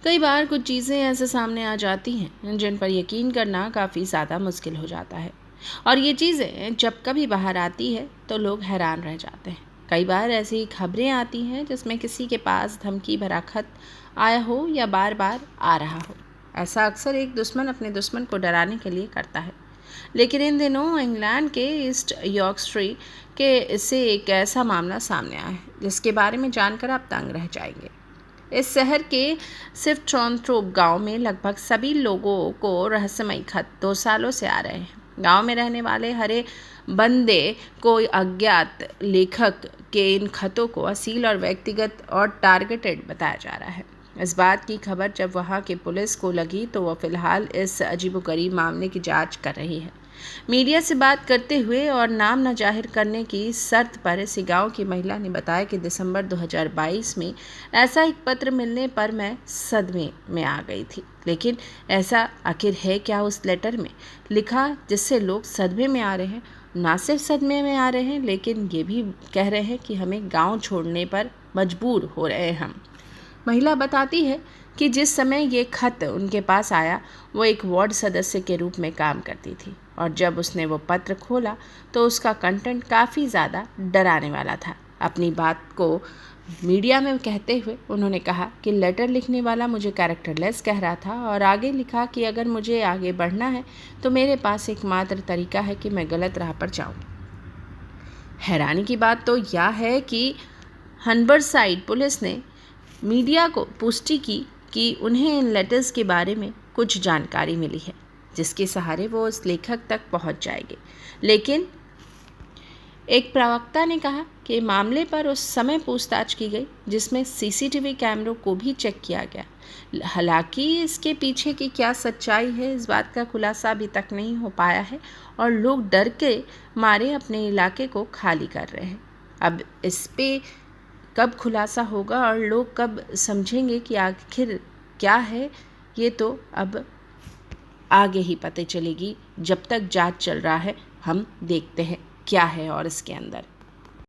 कई बार कुछ चीज़ें ऐसे सामने आ जाती हैं जिन पर यकीन करना काफ़ी ज़्यादा मुश्किल हो जाता है। और ये चीज़ें जब कभी बाहर आती है तो लोग हैरान रह जाते हैं। कई बार ऐसी खबरें आती हैं जिसमें किसी के पास धमकी भरा खत आया हो या बार बार आ रहा हो। ऐसा अक्सर एक दुश्मन अपने दुश्मन को डराने के लिए करता है। लेकिन इन दिनों इंग्लैंड के ईस्ट यॉर्कशायर के से एक ऐसा मामला सामने आया है जिसके बारे में जानकर आप दंग रह जाएंगे। इस शहर के सिर्फ ट्रॉन्ट्रोप गांव में लगभग सभी लोगों को रहस्यमयी खत 2 सालों से आ रहे हैं। गांव में रहने वाले हरे बंदे को अज्ञात लेखक के इन खतों को असील और व्यक्तिगत और टारगेटेड बताया जा रहा है। इस बात की खबर जब वहां की पुलिस को लगी तो वह फिलहाल इस अजीबोगरीब मामले की जांच कर रही है। मीडिया से बात करते हुए और नाम न जाहिर करने की शर्त पर इसी गांव की महिला ने बताया कि दिसंबर 2022 में ऐसा एक पत्र मिलने पर मैं सदमे में आ गई थी। लेकिन ऐसा आखिर है क्या उस लेटर में लिखा जिससे लोग सदमे में आ रहे हैं? ना सिर्फ सदमे में आ रहे हैं लेकिन ये भी कह रहे हैं कि हमें गांव छोड़ने पर मजबूर हो रहे हैं हम। महिला बताती है कि जिस समय ये खत उनके पास आया वो एक वार्ड सदस्य के रूप में काम करती थी और जब उसने वो पत्र खोला तो उसका कंटेंट काफ़ी ज़्यादा डराने वाला था। अपनी बात को मीडिया में कहते हुए उन्होंने कहा कि लेटर लिखने वाला मुझे कैरेक्टरलेस कह रहा था और आगे लिखा कि अगर मुझे आगे बढ़ना है तो मेरे पास एकमात्र तरीका है कि मैं गलत राह पर जाऊँ। हैरानी की बात तो यह है कि हंबरसाइड पुलिस ने मीडिया को पुष्टि की कि उन्हें इन लेटर्स के बारे में कुछ जानकारी मिली है जिसके सहारे वो उस लेखक तक पहुंच जाएंगे। लेकिन एक प्रवक्ता ने कहा कि मामले पर उस समय पूछताछ की गई जिसमें सीसीटीवी कैमरों को भी चेक किया गया। हालांकि इसके पीछे की क्या सच्चाई है इस बात का खुलासा अभी तक नहीं हो पाया है और लोग डर के मारे अपने इलाके को खाली कर रहे हैं। अब इस पे कब खुलासा होगा और लोग कब समझेंगे कि आखिर क्या है, ये तो अब आगे ही पता चलेगी। जब तक जांच चल रहा है हम देखते हैं क्या है और इसके अंदर।